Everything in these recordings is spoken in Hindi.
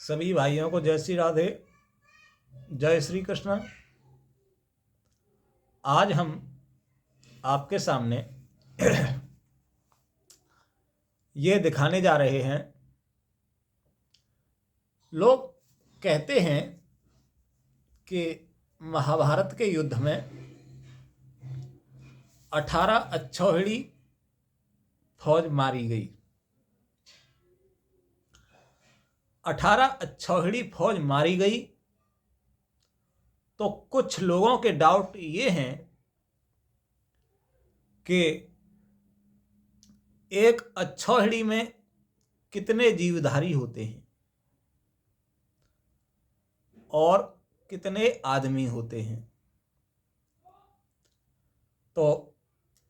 सभी भाइयों को जय श्री राधे, जय श्री कृष्ण। आज हम आपके सामने ये दिखाने जा रहे हैं। लोग कहते हैं कि महाभारत के युद्ध में 18 अक्षौहिणी फौज मारी गई। 18 अक्षौहिणी फौज मारी गई तो कुछ लोगों के डाउट ये हैं कि एक अक्षौहिणी में कितने जीवधारी होते हैं और कितने आदमी होते हैं। तो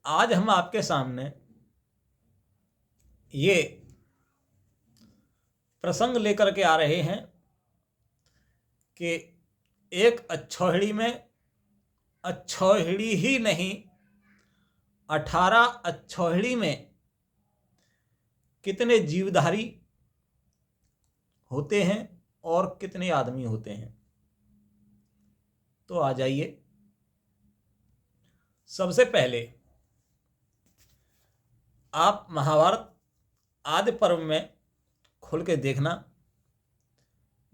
आज हम आपके सामने ये प्रसंग लेकर के आ रहे हैं कि एक अक्षौहिणी में अक्षौहिणी ही नहीं, 18 अक्षौहिणी में कितने जीवधारी होते हैं और कितने आदमी होते हैं। तो आ जाइए। सबसे पहले आप महाभारत आदि पर्व में खोल के देखना,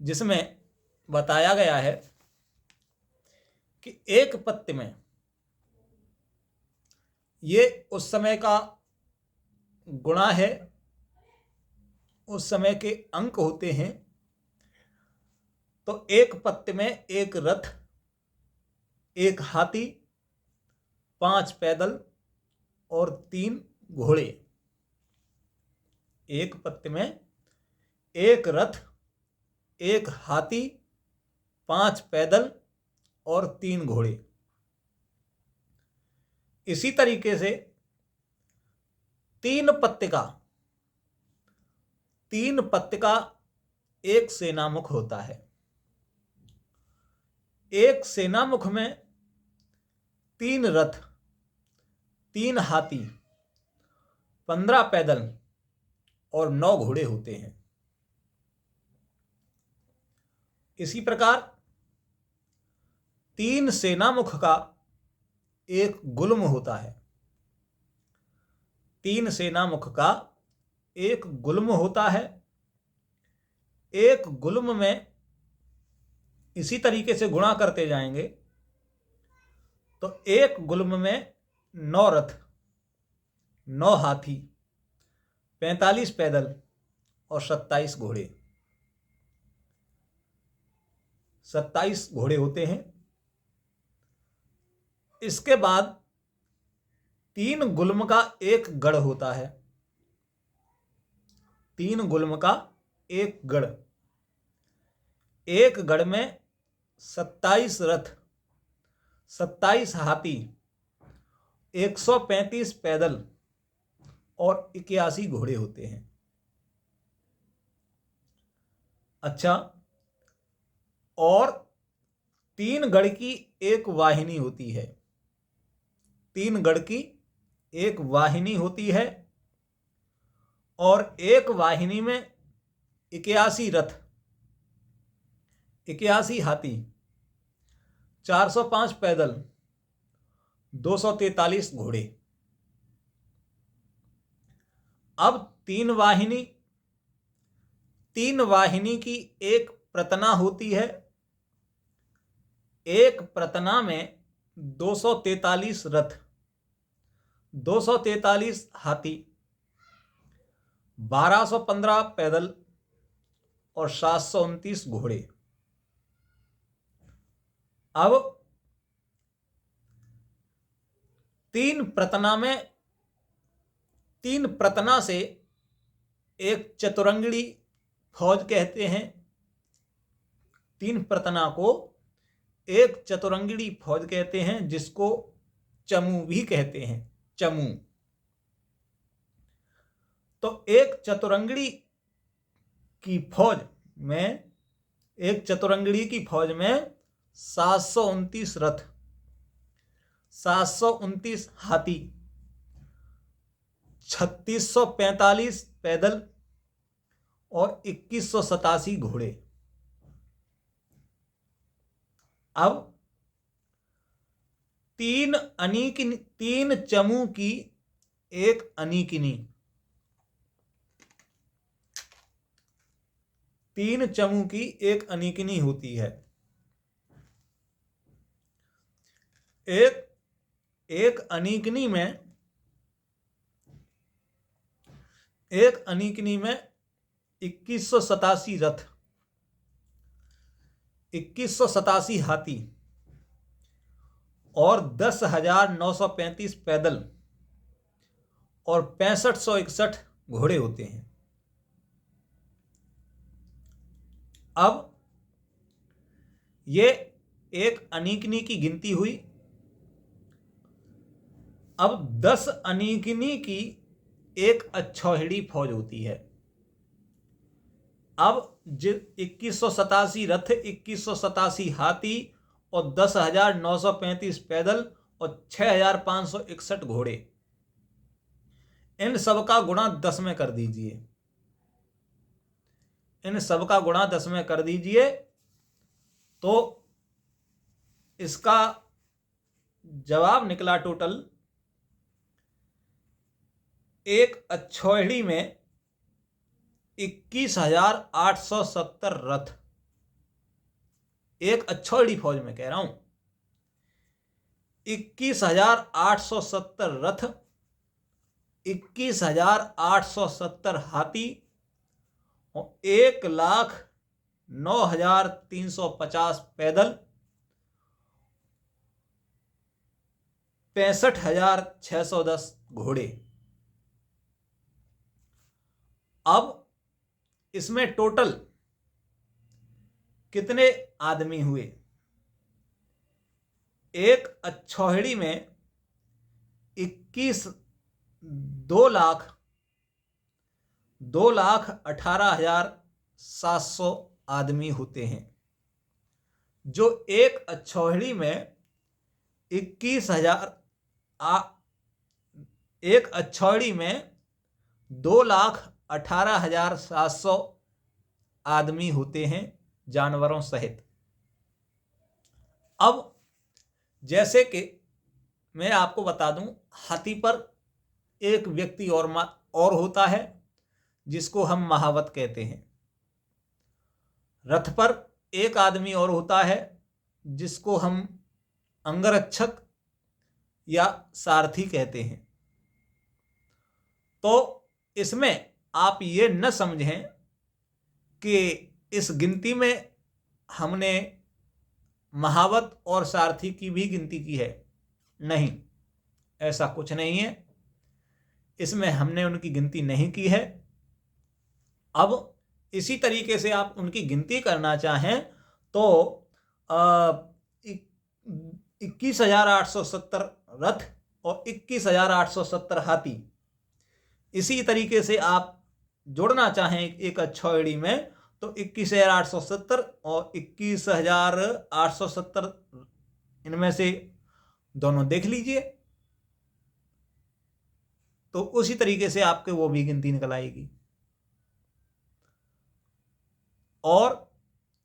जिसमें बताया गया है कि एक पत्ते में, ये उस समय का गुणा है, उस समय के अंक होते हैं। तो एक पत्ते में एक रथ, एक हाथी, 5 पैदल और 3 घोड़े। एक पत्ते में एक रथ, एक हाथी, 5 पैदल और 3 घोड़े। इसी तरीके से 3 पत्ते का एक सेनामुख होता है। एक सेनामुख में 3 रथ, 3 हाथी, 15 पैदल और 9 घोड़े होते हैं। इसी प्रकार 3 सेनामुख का एक गुल्म होता है। 3 सेनामुख का एक गुल्म होता है। एक गुल्म में इसी तरीके से गुणा करते जाएंगे तो एक गुल्म में 9 रथ, 9 हाथी, 45 पैदल और 27 घोड़े। 27 घोड़े होते हैं। इसके बाद 3 गुल्म का एक गढ़ होता है। 3 गुल्म का एक गढ़। एक गढ़ में 27 रथ, 27 हाथी, 135 पैदल और 81 घोड़े होते हैं। अच्छा, और 3 गढ़ की एक वाहिनी होती है। 3 गढ़ की एक वाहिनी होती है और एक वाहिनी में 81 रथ, 81 हाथी, 405 पैदल, 243 घोड़े। अब 3 वाहिनी की एक प्रतना होती है। एक प्रतना में 243 रथ, 243 हाथी, 1215 पैदल और 729 घोड़े। अब 3 प्रतना से एक चतुरंगड़ी फौज कहते हैं। 3 प्रतना को एक चतुरंगड़ी फौज कहते हैं, जिसको चमू भी कहते हैं। चमू। तो एक चतुरंगड़ी की फौज में 729 रथ, 729 हाथी, 3645 पैदल और 2187 घोड़े। अब तीन चमू की एक अनीकिनी, 3 चमू की एक अनीकिनी होती है। एक अनीकिनी में 2187 रथ, 2187 हाथी और 10,935 पैदल और 6561 घोड़े होते हैं। अब ये एक अनीकिनी की गिनती हुई। अब 10 अनीकिनी की एक अक्षौहिणी फौज होती है। अब 2187 रथ, 2187 हाथी और 10,935 पैदल और 6,561 घोड़े, इन सब का गुणा 10 में कर दीजिए। इन सब का गुणा 10 में कर दीजिए तो इसका जवाब निकला टोटल, एक अक्षौहिणी में 21,870 रथ, एक अक्षौहिणी फौज में कह रहा हूं, 21,870 रथ, 21,870 हाथी और 1,09,350 पैदल, 65,610 घोड़े। अब इसमें टोटल कितने आदमी हुए? एक अक्षौहिणी में 2,18,700 आदमी होते हैं, जो एक अक्षौहिणी में 2,18,700 आदमी होते हैं जानवरों सहित। अब जैसे कि मैं आपको बता दूं, हाथी पर एक व्यक्ति और होता है जिसको हम महावत कहते हैं। रथ पर एक आदमी और होता है जिसको हम अंगरक्षक या सारथी कहते हैं। तो इसमें आप ये न समझें कि इस गिनती में हमने महावत और सारथी की भी गिनती की है। नहीं, ऐसा कुछ नहीं है, इसमें हमने उनकी गिनती नहीं की है। अब इसी तरीके से आप उनकी गिनती करना चाहें तो 21,870 रथ और 21,870 हाथी, इसी तरीके से आप जोड़ना चाहें एक अक्षौहिणी में तो 21,870 और 21,870, इनमें से दोनों देख लीजिए तो उसी तरीके से आपके वो भी गिनती निकल आएगी। और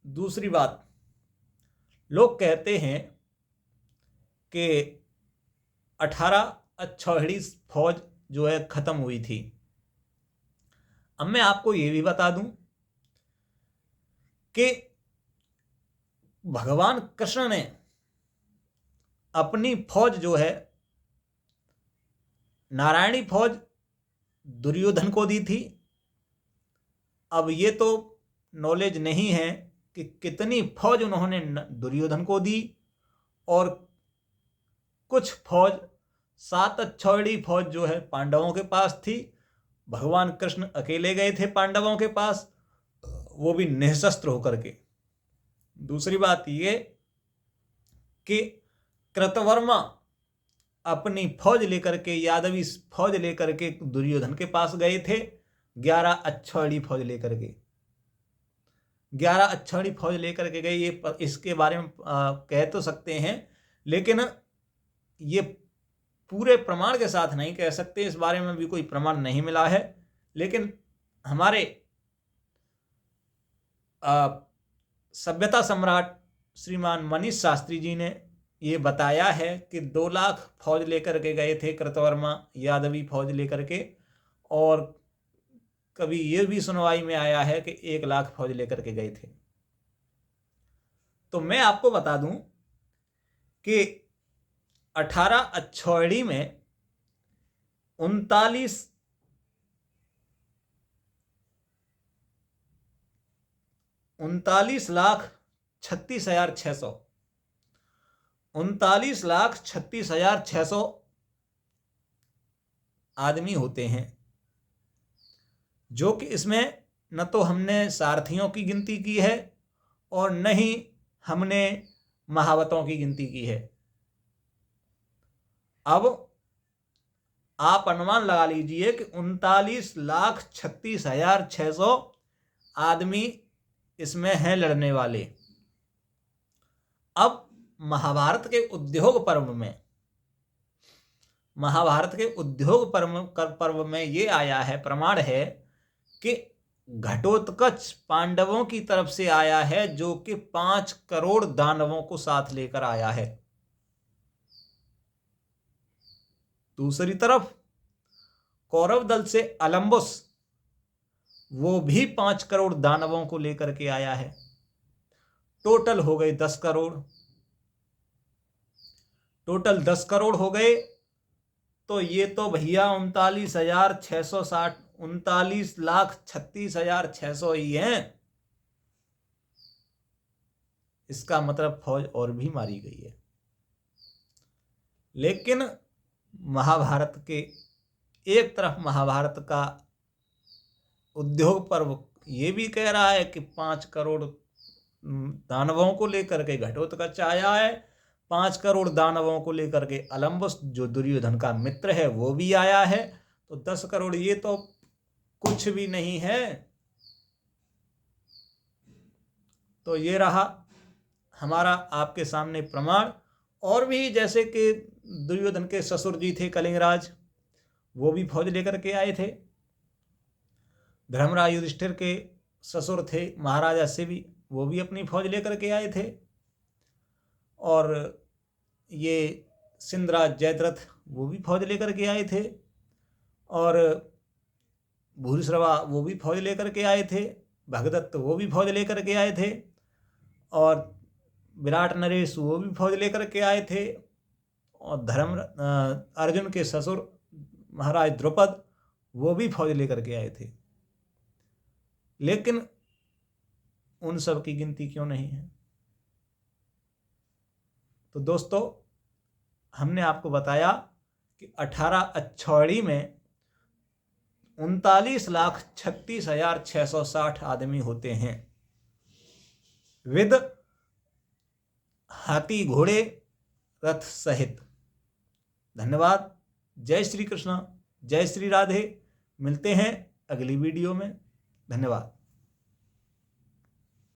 दूसरी बात, लोग कहते हैं कि 18 अक्षौहिणी फौज जो है खत्म हुई थी। अब मैं आपको ये भी बता दूं कि भगवान कृष्ण ने अपनी फौज जो है, नारायणी फौज दुर्योधन को दी थी। अब ये तो नॉलेज नहीं है कि कितनी फौज उन्होंने दुर्योधन को दी, और कुछ फौज 7 अक्षौहिणी फौज जो है पांडवों के पास थी। भगवान कृष्ण अकेले गए थे पांडवों के पास, वो भी निःशस्त्र होकर के। दूसरी बात ये कि कृतवर्मा अपनी फौज लेकर के, यादवी फौज लेकर के दुर्योधन के पास गए थे, 11 अक्षौहिणी फौज लेकर के, 11 अक्षौहिणी फौज लेकर के गए। ये इसके बारे में कह तो सकते हैं, लेकिन ये पूरे प्रमाण के साथ नहीं कह सकते, इस बारे में भी कोई प्रमाण नहीं मिला है। लेकिन हमारे सभ्यता सम्राट श्रीमान मनीष शास्त्री जी ने ये बताया है कि 2 लाख फौज लेकर के गए थे कृतवर्मा यादवी फौज लेकर के, और कभी ये भी सुनवाई में आया है कि 1 लाख फौज लेकर के गए थे। तो मैं आपको बता दूं कि 18 अक्षौहिणी में 39,36,600 39,36,600 आदमी होते हैं, जो कि इसमें न तो हमने सारथियों की गिनती की है और न ही हमने महावतों की गिनती की है। अब आप अनुमान लगा लीजिए कि 39,36,600 आदमी इसमें हैं लड़ने वाले। अब महाभारत के उद्योग पर्व में ये आया है, प्रमाण है कि घटोत्कच पांडवों की तरफ से आया है, जो कि 5 करोड़ दानवों को साथ लेकर आया है। दूसरी तरफ कौरव दल से अलम्बुस, वो भी 5 करोड़ दानवों को लेकर के आया है। टोटल हो गए 10 करोड़। टोटल 10 करोड़ हो गए। तो ये तो भैया 39,660 39,36,600 ही हैं। इसका मतलब फौज और भी मारी गई है। लेकिन महाभारत के एक तरफ महाभारत का उद्योग पर्व ये भी कह रहा है कि 5 करोड़ दानवों को लेकर के घटोत्कच आया है, 5 करोड़ दानवों को लेकर के अलम्बुस जो दुर्योधन का मित्र है वो भी आया है। तो 10 करोड़ ये तो कुछ भी नहीं है। तो ये रहा हमारा आपके सामने प्रमाण। और भी जैसे कि दुर्योधन के ससुर जी थे कलिंगराज, वो भी फौज लेकर के आए थे। धर्मराज युधिष्ठिर के ससुर थे महाराजा से भी, वो भी अपनी फौज लेकर के आए थे। और ये सिंधराज जयद्रथ वो भी फौज लेकर के आए थे। और भूरिश्रवा वो भी फौज लेकर के आए थे। भगदत्त वो भी फौज लेकर के आए थे। और विराट नरेश वो भी फौज लेकर के आए थे। और अर्जुन के ससुर महाराज द्रुपद वो भी फौज लेकर के आए थे। लेकिन उन सब की गिनती क्यों नहीं है? तो दोस्तों, हमने आपको बताया कि 18 अक्षौहिणी में 39,36,660 आदमी होते हैं, विद हाथी घोड़े रथ सहित। धन्यवाद। जय श्री कृष्ण, जय श्री राधे। मिलते हैं अगली वीडियो में। धन्यवाद।